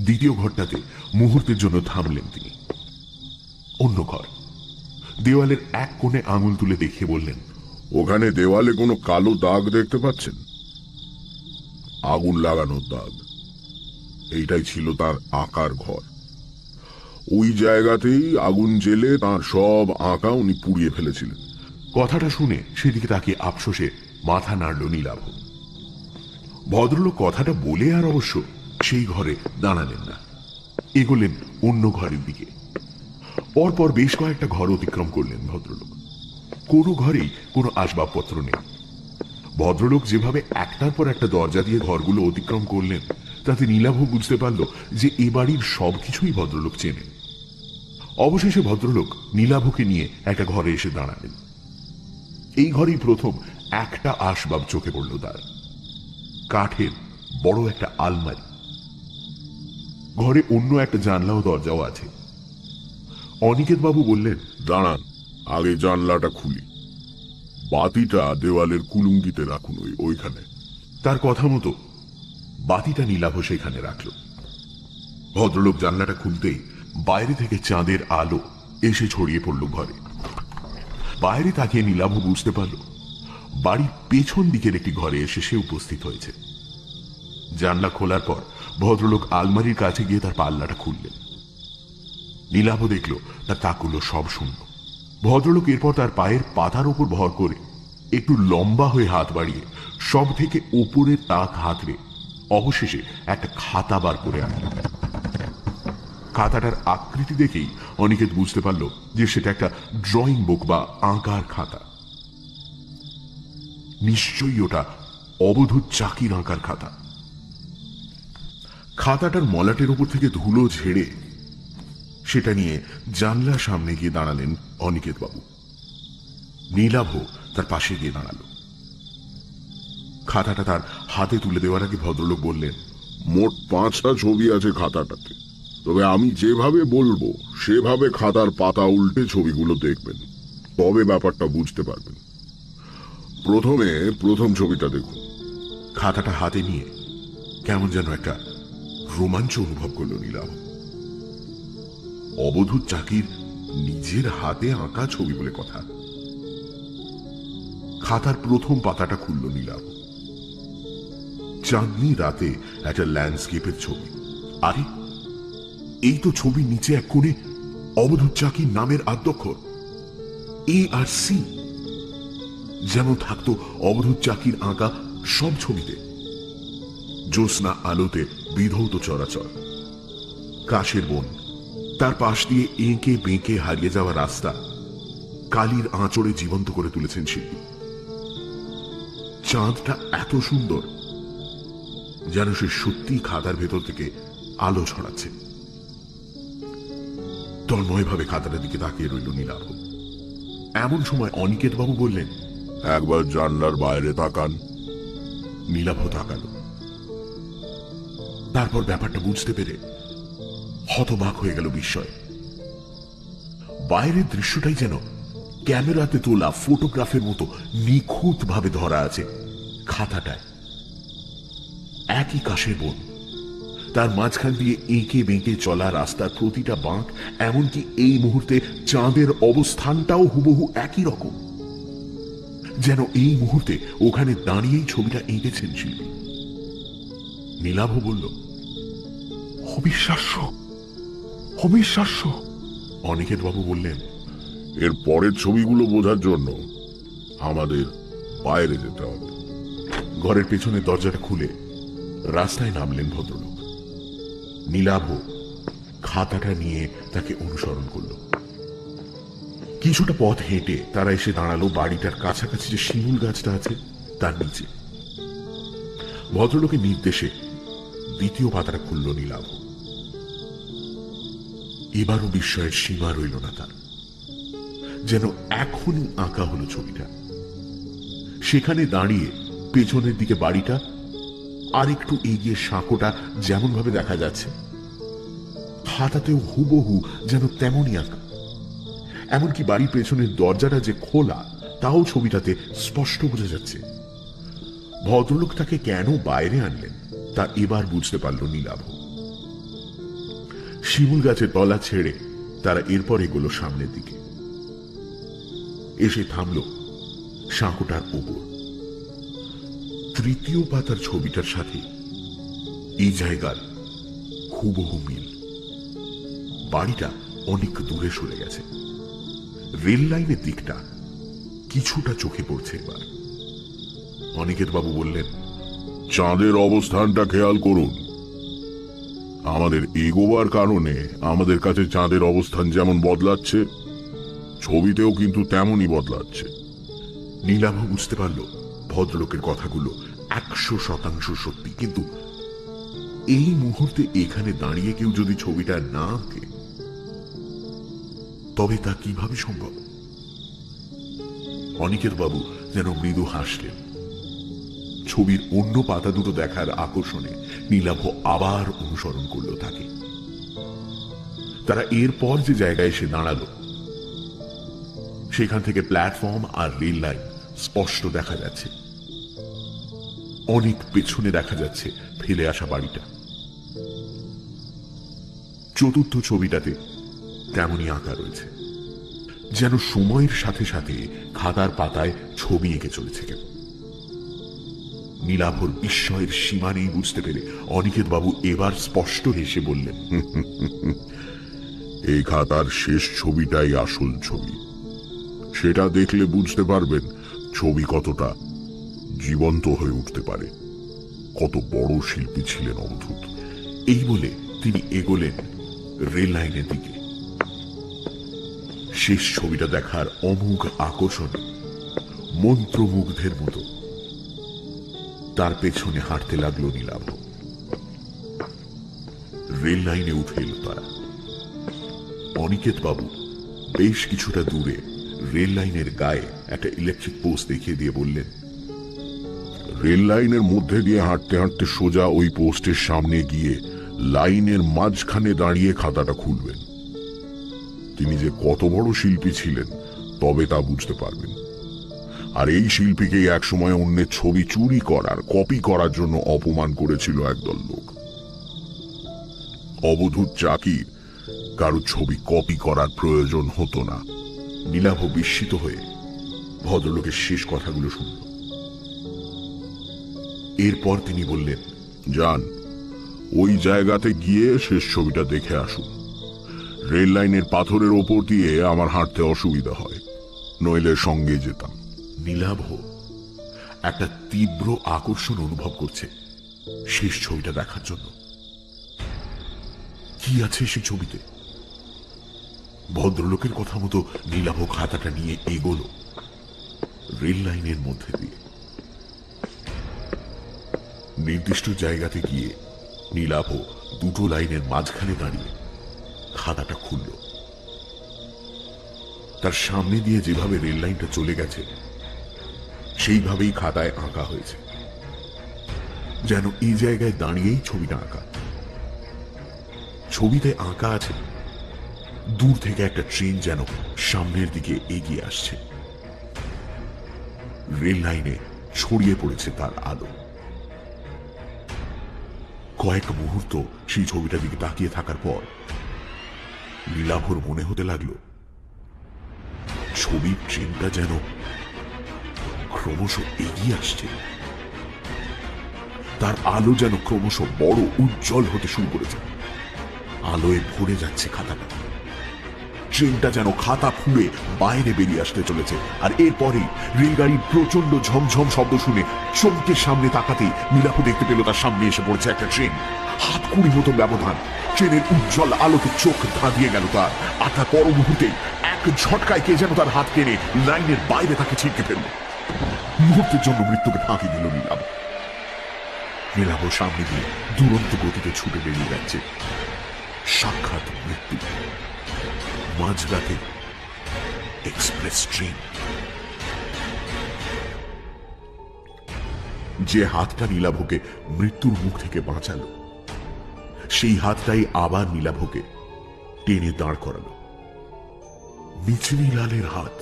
দ্বিতীয় ঘরটাতে মুহূর্তের জন্য থামলেন তিনি। অন্য ঘর, দেওয়ালের এক কোণে আঙুল তুলে দেখিয়ে বললেন, ওখানে দেওয়ালে কোনো কালো দাগ দেখতে পাচ্ছেন? আগুন লাগানোর দাগ। এইটাই ছিল তার আঁকার ঘর। ওই জায়গাতেই আগুন জ্বেলে তার সব আঁকা উনি পুড়িয়ে ফেলেছিলেন। কথাটা শুনে সেদিকে তাকিয়ে আফসোসে মাথা নাড়ল নীলাভ। ভদ্রলোক কথাটা বলে আর অবশ্য সেই ঘরে দাঁড়ালেন না, এগোলেন অন্য ঘরের দিকে। পরপর বেশ কয়েকটা ঘর অতিক্রম করলেন ভদ্রলোক। কোনো ঘরেই কোনো আসবাবপত্র নেই। ভদ্রলোক যেভাবে একটার পর একটা দরজা দিয়ে ঘরগুলো অতিক্রম করলেন, তাতে নীলাভ বুঝতে পারল যে এ বাড়ির সবকিছুই ভদ্রলোক চেনেন। অবশেষে ভদ্রলোক নীলাভকে নিয়ে একটা ঘরে এসে দাঁড়ালেন। এই ঘরেই প্রথম একটা আসবাব চোখে পড়ল তার, কাঠের বড় একটা আলমারি। ঘরে অন্য একটা জানলা ও দরজাও আছে। অনিকেত বাবু বললেন, দাঁড়ান, আগে জানলাটা খুলি। বাতিটা দেওয়ালের কুলুঙ্গিতে রাখুন, ওইখানে। তার কথা মতো বাতিটা নীলাভ সেখানে রাখল। ভদ্রলোক জানলাটা খুলতেই বাইরে থেকে চাঁদের আলো এসে ছড়িয়ে পড়ল ঘরে। বাইরে তাকিয়ে নীলাভ বুঝতে পারল বাড়ির পেছন দিকের একটি ঘরে এসে সে উপস্থিত হয়েছে। জানলা খোলার পর ভদ্রলোক আলমারির কাছে গিয়ে তার পাল্লাটা খুললেন। নীলাভ দেখল তার তাকগুলো সব শূন্য। ভদ্রলোক এরপর তার পায়ের পাতার উপর ভর করে একটু লম্বা হয়ে হাত বাড়িয়ে সব থেকে উপরের তাক হাতড়ে অবশেষে একটা খাতা বার করে আনলেন। খাতাটার আকৃতি দেখেই অনিকেত বুঝতে পারল যে সেটা একটা ড্রয়িং বুক বা আঁকার খাতা। নিশ্চয়ই ওটা অবধূত চাকির আঁকার খাতা। খাতাটার মলাটের উপর থেকে ধুলো ঝেড়ে সেটা নিয়ে জানলার সামনে গিয়ে দাঁড়ালেন অনিকেত বাবু। নীলাভ তার পাশে গিয়ে দাঁড়ালো। খাতাটা তার হাতে তুলে দেওয়ার আগে ভদ্রলোক বললেন, মোট 5টা ছবি আছে খাতাটাতে। তবে আমি যেভাবে বলবো সেভাবে খাতার পাতা উল্টে ছবিগুলো দেখবেন, তবে ব্যাপারটা বুঝতে পারবেন। প্রথমে প্রথম ছবিটা দেখুন। খাতাটা হাতে নিয়ে কেমন যেন একটা রোমাঞ্চ অনুভব করল নীলাভ। অবধূত চাকির নিজের হাতে আঁকা ছবি বলে কথা। খাতার প্রথম পাতাটা খুলল নীলাভ। চাঁদনি রাতে একটা ল্যান্ডস্কেপের ছবি। আরে, এই তো ছবির নিচে এক কোণে অবধূত চাকির নামের আদ্যক্ষর এ আর সি, যেন থাকতো অবধূত চাকির আঁকা সব ছবিতে। জ্যোৎস্না আলোতে বিধৌত চরাচর, কাশের বন, তার পাশ দিয়ে এঁকে বেঁকে হারিয়ে যাওয়া রাস্তা কালির আঁচড়ে জীবন্ত করে তুলেছেন শিল্পী। চাঁদটা এত সুন্দর যেন সে সত্যি খাতার ভেতর থেকে আলো ছড়াচ্ছে। তন্ময়ভাবে খাতাটার দিকে তাকিয়ে রইল নীলাভ। এমন সময় অনিকেত বাবু বললেন, একবার জানলার বাইরে তাকান। নীলাভ তাকাল। তারপর ব্যাপারটা বুঝতে পেরে হতবাক হয়ে গেল বিস্ময়। বাইরের দৃশ্যটাই যেন ক্যামেরাতে তোলা ফটোগ্রাফের মতো নিখুঁত ভাবে ধরা আছে খাতাটায়। একই কাশের বন, তার মাঝখান দিয়ে এঁকে বেঁকে চলা রাস্তার প্রতিটা বাঁক, এমনকি এই মুহূর্তে চাঁদের অবস্থানটাও হুবহু একই রকম। যেন এই মুহূর্তে ওখানে দাঁড়িয়েই ছবিটা এঁকেছেন শিল্পী। নীলাভ বলল, অবিশ্বাস্য, অবিশ্বাস্য। অনিকেত বাবু বললেন, এর পরের ছবিগুলো বোঝার জন্য আমাদের বাইরে যেতে হবে। ঘরের পেছনে দরজাটা খুলে রাস্তায় নামলেন ভদ্রলোক। নীলাভ খাতাটা নিয়ে তাকে অনুসরণ করল। কিছুটা পথ হেঁটে তারা এসে দাঁড়ালো বাড়িটার কাছাকাছি যে শিমুল গাছটা আছে তার নিচে। ভদ্রলোকের নির্দেশে দ্বিতীয় পাতাটা খুলল নীলাভ। এবারও বিস্ময়ের সীমা রইল না তার। যেন এখনই আঁকা হলো ছবিটা। সেখানে দাঁড়িয়ে পেছনের দিকে বাড়িটা, আর একটু এগিয়ে সাঁকোটা যেমন ভাবে দেখা যাচ্ছে খাতাতেও হুবহু যেন তেমনই আঁকা। এমনকি বাড়ির পেছনের দরজাটা যে খোলা তাও ছবিটাতে স্পষ্ট বোঝা যাচ্ছে। ভদ্রলোক তাকে কেন বাইরে আনলেন তা এবার বুঝতে পারল নীলাভ। শিমুল গাছের তলা ছেড়ে তারা এরপর এগোলো সামনের দিকে। এসে থামল সাঁকোটার ওপর। তৃতীয় পাতার ছবিটার সাথে এই জায়গার হুবহু মিল। বাড়িটা অনেক দূরে সরে গেছে। রেল লাইনের দিকটা কিছুটা চোখে পড়ছে এবার। অনিকেত বাবু বললেন, চাঁদের অবস্থানটা খেয়াল করুন। আমাদের এগোবার কারণে আমাদের কাছে চাঁদের অবস্থান যেমন বদলাচ্ছে, ছবিতেও কিন্তু তেমনই বদলাচ্ছে। নীলাভ বুঝতে পারল ভদ্রলোকের কথাগুলো 100% সত্যি। কিন্তু এই মুহূর্তে এখানে দাঁড়িয়ে কেউ যদি ছবিটা না আঁকে তবে তা কিভাবে সম্ভব? অনিকেত বাবু যেন মৃদু হাসলেন। ছবির অন্য পাতা দুটো দেখার আকর্ষণে নীলাভ আবার অনুসরণ করল তাকে। তারা এরপর যে জায়গায় এসে দাঁড়ালো সেখান থেকে প্ল্যাটফর্ম আর রেল লাইন স্পষ্ট দেখা যাচ্ছে। অনেক পেছনে দেখা যাচ্ছে ফেলে আসা বাড়িটা। চতুর্থ ছবিটাতে তেমনই আঁকা রয়েছে, যেন সময়ের সাথে সাথে খাতার পাতায় ছবি এঁকে চলেছে কেন। নীলাভর বিস্ময়ের সীমা নেই বুঝতে পেরে অনিকেত বাবু এবার স্পষ্ট হেসে বললেন, এই খাতার শেষ ছবিটাই আসল ছবি। সেটা দেখলে বুঝতে পারবেন ছবি কতটা জীবন্ত হয়ে উঠতে পারে। কত বড় শিল্পী ছিলেন অবধূত। এই বলে তিনি এগোলেন রেল লাইনের দিকে। শেষ ছবিটা দেখার অমোঘ আকর্ষণে মন্ত্রমুগ্ধের মতো তার পেছনে হাঁটতে লাগলো নীলাভ। রেল লাইনে উঠে এল তারা। অনিকেত বাবু বেশ কিছুটা দূরে রেল লাইনের গায়ে একটা ইলেকট্রিক পোস্ট দেখিয়ে দিয়ে বললেন, রেল লাইনের মধ্যে দিয়ে হাঁটতে হাঁটতে সোজা ওই পোস্টের সামনে গিয়ে লাইনের মাঝখানে দাঁড়িয়ে খাতাটা খুলবেন। তিনি যে কত বড় শিল্পী ছিলেন তবে তা বুঝতে পারবেন। আর এই শিল্পীকে একসময় অন্যের ছবি চুরি করার, কপি করার জন্য অপমান করেছিল একদল লোক। অবধূত চাকির কারো ছবি কপি করার প্রয়োজন হতো না। নীলাভ বিস্মিত হয়ে ভদ্রলোকের শেষ কথাগুলো শুনল। এরপর তিনি বললেন, যান, ওই জায়গাতে গিয়ে শেষ ছবিটা দেখে আসুন। রেল লাইনের পাথরের ওপর দিয়ে আমার হাঁটতে অসুবিধা হয়, নইলে সঙ্গে যেতাম। নীলাভ একটা তীব্র আকর্ষণ অনুভব করছে শেষ ছবিটা দেখার জন্য। কি আছে সেই ছবিতে? ভদ্রলোকের কথা মতো নীলাভ খাতাটা নিয়ে এগোলো রেল লাইনের মধ্যে দিয়ে। নির্দিষ্ট জায়গাতে গিয়ে নীলাভ দুটো লাইনের মাঝখানে দাঁড়িয়ে খাতাটা খুলল। তার সামনে দিয়ে যেভাবে রেল লাইনটা চলে গেছে সেইভাবেই খাতায় আঁকা হয়েছে, যেন এই জায়গায় দাঁড়িয়েই ছবিটা আঁকা। ছবিতে আঁকা আছে দূর থেকে একটা ট্রেন যেন সামনের দিকে এগিয়ে আসছে। রেল লাইনে ছড়িয়ে পড়েছে তার আলো। কয়েক মুহূর্ত সেই ছবিটার দিকে তাকিয়ে থাকার পর নীলাভর মনে হতে লাগলো ছবির ট্রেনটা যেন ক্রমশ এগিয়ে আসছে। তার আলো যেন ক্রমশ বড় উজ্জ্বল হতে শুরু করেছে। আলোয় ভরে যাচ্ছে খাতাটা। ট্রেনটা যেন খাতা ফুঁড়ে বাইরে বেরিয়ে আসতে চলেছে। আর এরপরেই রেলগাড়ির প্রচন্ড ঝমঝম শব্দ শুনে চমকে সামনে তাকাতেই নীলাভ দেখতে পেল তার সামনে এসে পড়েছে একটা ট্রেন। হাত কুড়ি মতো ব্যবধান। ট্রেনের উজ্জ্বল আলোতে চোখ ধাঁধিয়ে গেল তার। আর তার পর মুহূর্তে এক ঝটকায় কে যেন তার হাত টেনে লাইনের বাইরে তাকে ছিটকে ফেলল। মুহূর্তের জন্য মৃত্যুকে ফাঁকি দিল নীলাভ। নীলাভ সামনে দিয়ে দুরন্ত গতিতে ছুটে বেরিয়ে যাচ্ছে। সাক্ষাৎ মৃত্যু। মাঝরাতে এক্সপ্রেস ট্রেন। যে হাতটা নীলাভকে মৃত্যুর মুখ থেকে বাঁচালো সেই হাতটাই আবার নীলাভকে টেনে দাঁড় করালো। মিছরিলালের হাত।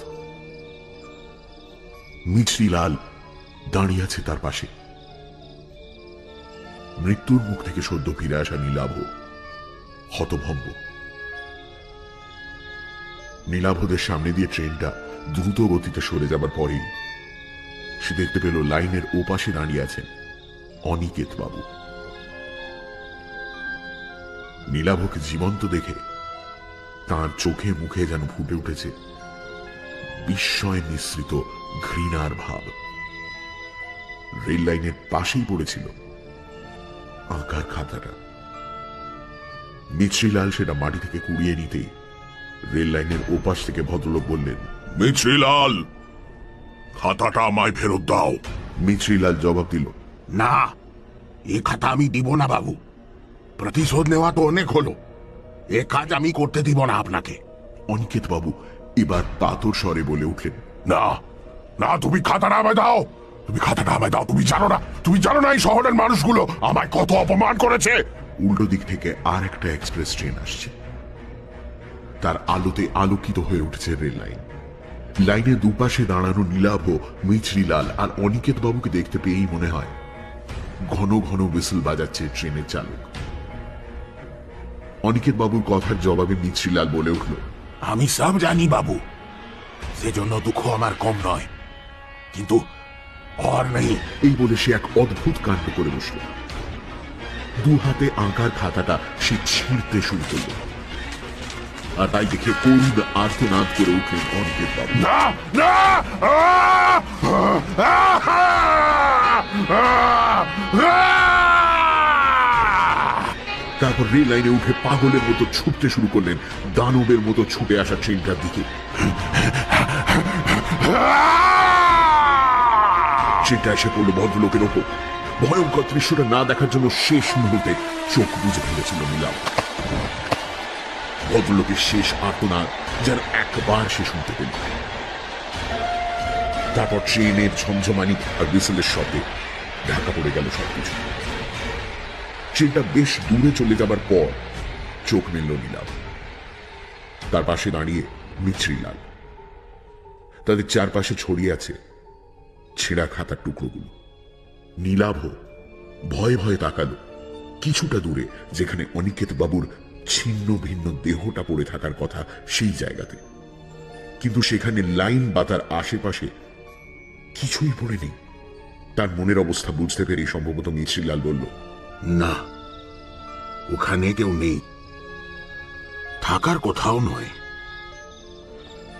মিছরিলাল দাঁড়িয়ে আছে তার পাশে। মৃত্যুর মুখ থেকে সদ্য ফিরে আসা নীলাভ হতভম্ব। নীলাভদের সামনে দিয়ে ট্রেনটা দ্রুত গতিতে সরে যাবার পরেই সে দেখতে পেল লাইনের ওপাশে দাঁড়িয়ে আছেন অনিকেত বাবু। নীলাভকে জীবন্ত দেখে তার চোখে মুখে যেন ফুটে উঠেছে বিস্ময় মিশ্রিত ঘৃণার ভাব। রেল লাইনের পাশেই পড়েছিল আঁকার খাতাটা। মিছরিলাল সেটা মাটি থেকে কুড়িয়ে নিতেই রেল লাইনের ওপাশ থেকে ভদ্রলোক বললেন, মিছরিলাল, খাতাটা আমায় ফেরত দাও। মিছরিলাল জবাব দিল, না, এ খাতা আমি দিব না বাবু। প্রতিশোধ নেওয়া তো অনেক হলো, এ কাজ আমি করতে দিব না আপনাকে। অনিকেত বাবু এবার পাথর স্বরে বলে উঠলেন, না না, তুমি খাতাটা আমায় দাও। তুমি খাতাটা আমায় দাও। তুমি জানো না এই শহরের মানুষগুলো আমায় কত অপমান করেছে। উল্টো দিক থেকে আর একটা এক্সপ্রেস ট্রেন আসছে। তার আলোতে আলোকিত হয়ে উঠেছে রেল লাইন। লাইনের দুপাশে দাঁড়ানো নীলাভ, মিছরিলাল আর অনিকেত বাবুকে দেখতে পেয়েই মনে হয় ঘন ঘন হুইসেল বাজাচ্ছে ট্রেনের চালক। অনিকেত বাবুর কথার জবাবে মিছরিলাল বলে উঠল, আমি সব জানি বাবু, সেজন্য দুঃখ আমার কম নয়, কিন্তু আর নেই। এই বলে সে এক অদ্ভুত কাণ্ড করে বসল। দু হাতে আঁকার খাতাটা সে ছিঁড়তে শুরু করল। আর তাই দেখে করুণ আর্তনাদ করে উঠলেন অনিকেত বাবু। না না, তারপর রেল লাইনে উঠে পাগলের মতো ছুটতে শুরু করলেন দানবের মতো ছুটে আসা ট্রেনটার দিকে। ট্রেনটা এসে পড়ল ভদ্রলোকের ওপর। ভয়ঙ্কর দৃশ্যটা না দেখার জন্য শেষ মুহূর্তে চোখ বুঝে ফেলেছিল নীলাভ। ভদ্রলোকের শেষ আর্তনাদ যেন একবার সে শুনতে পেল। তারপর ট্রেনের ঝমঝমানি আর হুইসেলের শব্দে ঢাকা পড়ে গেল সবকিছু। ট্রেনটা বেশ দূরে চলে যাবার পর চোখ মেলল নীলাভ। তার পাশে দাঁড়িয়ে মিছরিলাল। তাদের চারপাশে ছড়িয়ে আছে ছেঁড়া খাতার টুকরোগুলো। নীলাভ ভয়ে ভয়ে তাকালো কিছুটা দূরে, যেখানে অনিকেত বাবুর ছিন্ন ভিন্ন দেহটা পড়ে থাকার কথা সেই জায়গাতে। কিন্তু সেখানে লাইন বা তার আশেপাশে কিছুই পড়ে নেই। তার মনের অবস্থা বুঝতে পেরে সম্ভবত মিছরিলাল বলল, না, ওখানে কেউ নেই, থাকার কোথাও নয়।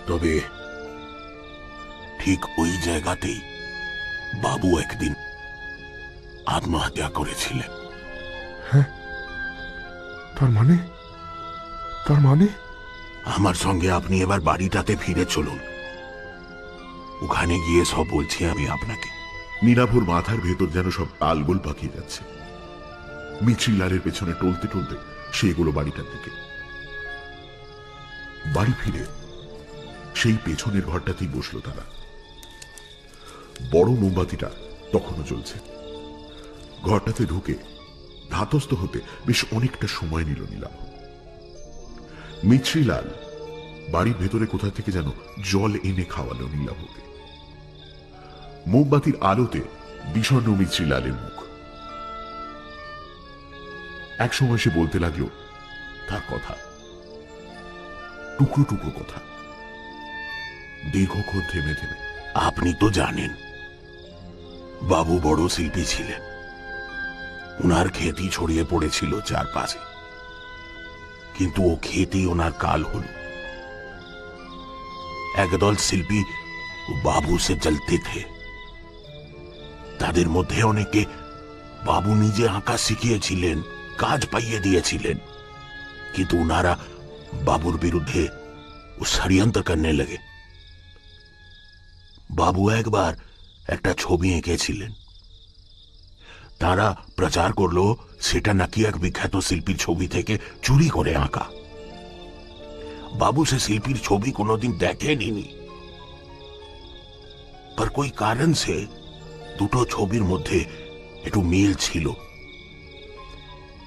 তবে ঠিক ওই জায়গাতেই বাবু একদিন আত্মহত্যা করেছিলেন। তার মানে আমার সঙ্গে আপনি এবার বাড়িটাতে ফিরে চলুন, ওখানে গিয়ে সব বলছি আমি আপনাকে। নীলাভর মাথার ভেতর যেন সব তালগোল পাকিয়ে যাচ্ছে। মিছরিলালের পেছনে টলতে টলতে সে এগুলো বাড়িটার দিকে। বাড়ি ফিরে সেই পেছনের ঘরটাতেই বসলো তারা। বড় মোমবাতিটা তখনও জ্বলছে। ঘরটাতে ঢুকে ধাতস্থ হতে বেশ অনেকটা সময় নিল নীলাভ। মিছরিলাল বাড়ির ভেতরে কোথা থেকে যেন জল এনে খাওয়ালো নীলাভকে। মোমবাতির আলোতে বিষণ্ণ মিছরিলালের মুখ। এক সময় সে বলতে লাগলো তার কথা, টুকরো টুকরো কথা, দীর্ঘক্ষণ থেমে থেমে। আপনি তো জানেন বাবু বড় শিল্পী ছিলেন, ওনার খ্যাতি ছড়িয়ে পড়েছিল চারপাশে, কিন্তু ও খ্যাতি ওনার কাল হল। একদল শিল্পী বাবু সে জ্বলতে থে। তাদের মধ্যে অনেকে বাবু নিজে আঁকা শিখিয়েছিলেন, কাজ পাইয়ে দিয়েছিলেন, কিন্তু ওনারা বাবুর বিরুদ্ধে ষড়যন্ত্র করতে লাগে। বাবু একবার একটা ছবি এঁকেছিলেন, তারা প্রচার করলো সেটা নাকি এক বিখ্যাত শিল্পীর ছবি থেকে চুরি করে আঁকা। বাবু সে শিল্পীর ছবি কোনোদিন দেখেনি, पर कोई कारण से দুটো ছবির মধ্যে একটু মিল ছিল,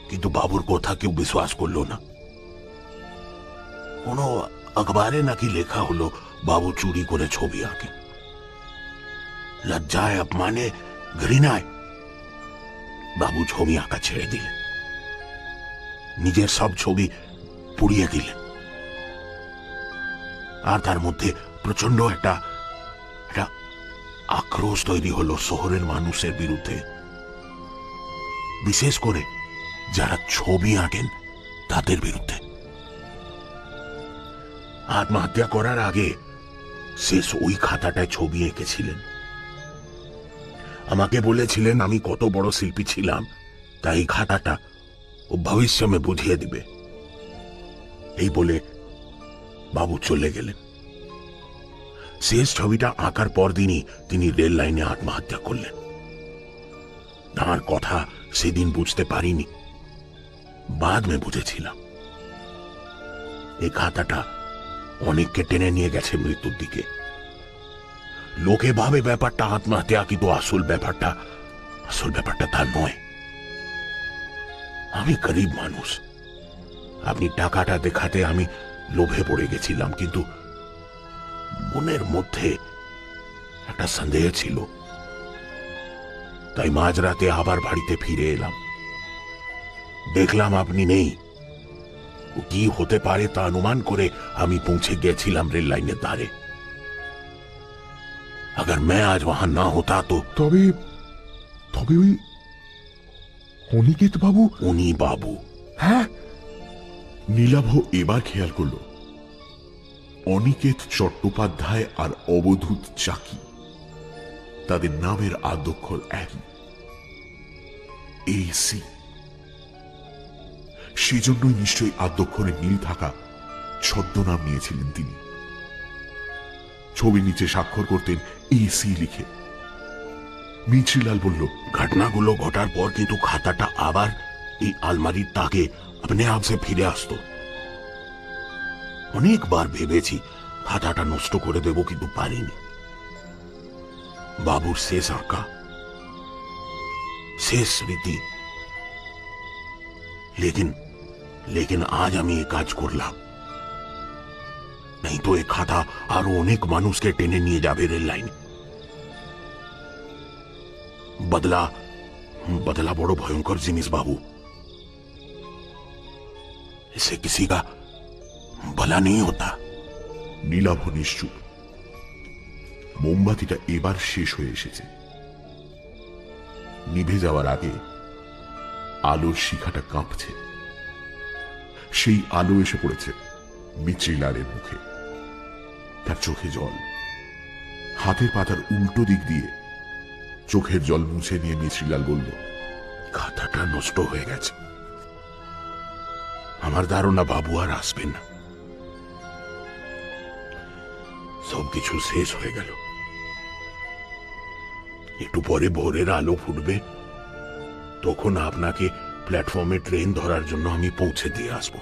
কিন্তু বাবুর কথা কেউ বিশ্বাস করলো না। কোনো अखबारे নাকি লেখা হলো বাবু চুরি করে ছবি আঁকেন। লজ্জায় অপমানে ঘৃণায় বাবু ছবি আঁকা ছেড়ে দিলেন, নিজের সব ছবি পুড়িয়ে দিলেন। আর তার মধ্যে প্রচন্ড একটা আক্রোশ তৈরি হলো শহরের মানুষের বিরুদ্ধে, বিশেষ করে যারা ছবি আঁকেন তাদের বিরুদ্ধে। আত্মহত্যা করার আগে শেষ ওই খাতাটায় ছবি এঁকেছিলেন। আমাকে বলেছিলেন আমি কত বড় শিল্পী ছিলাম, তাই এই খাতাটা ও ভবিষ্যতে বুঝিয়ে দিবে। এই বলে বাবু চলে গেলেন। শেষ ছবিটা আঁকার পরদিনই তিনি রেল লাইনে আত্মহত্যা করলেন। তাঁর কথা সেদিন বুঝতে পারিনি, বাদ মে বুঝেছিলাম। এই খাতাটা অনেককে টেনে নিয়ে গেছে মৃত্যুর দিকে। লোকে ভাবে ব্যাপারটা আত্মহত্যা, কিন্তু আসল ব্যাপারটা তার নয়। আমি গরিব মানুষ, আপনি টাকাটা দেখাতে আমি লোভে পড়ে গেছিলাম, কিন্তু মনের মধ্যে একটা সন্দেহ ছিল। তাই মাঝরাতে আবার বাড়িতে ফিরে এলাম, দেখলাম আপনি নেই। ও কি হতে পারে তা অনুমান করে আমি পৌঁছে গেছিলাম রেল লাইনের ধারে। अगर मैं आज वहां ना होता तो তবে তবে ওই অনিকেত বাবু। উনি বাবু। হ্যাঁ, নীলাভ এবার খেয়াল করল অনিকেত চট্টোপাধ্যায় আর অবধূত চাকি, তাদের নামের আদ্যক্ষর একই, এসি। সেজন্যই নিশ্চয়ই আদ্যক্ষরে মিল থাকা ছদ্মনাম নিয়েছিলেন তিনি। ছবির নিচে স্বাক্ষর করতেন এসি লিখে। মিছরিলাল বলল, ঘটনাগুলো ঘটার পর কিন্তু খাতাটা আবার এই আলমারির তাকে अपने आप से ফিরে আসতো। অনেকবার ভেবেছি খাতাটা নষ্ট করে দেব, কিন্তু পারিনি। বাবুর শেষ আঁকা, শেষ স্মৃতি। लेकिन आज আমি এই কাজ করলাম, नहीं तो एक खाता আরো অনেক মানুষকে টেনে নিয়ে যাবে রেল লাইনে। बदला बड़ो भयंकर जिनिस बाबू, इससे किसी का भला नहीं होता। নীলাভ নিশ্চুপ। মোমবাতিটা এবার শেষ হয়ে এসেছে। নিভে যাওয়ার আগে আলোর শিখাটা কাঁপছে। সেই আলো এসে পড়েছে মিছরিলালের মুখে। তার চোখে জল। হাতের পাতার উল্টো দিক দিয়ে চোখের জল মুছে নিয়ে মিছরিলাল বলল, খাতাটা নষ্ট হয়ে গেছে। আমার ধারণা বাবু আর আসবেন না। সবকিছু শেষ হয়ে গেল। একটু পরে ভোরের আলো ফুটবে, তখন আপনাকে প্ল্যাটফর্মে ট্রেন ধরার জন্য আমি পৌঁছে দিয়ে আসবো।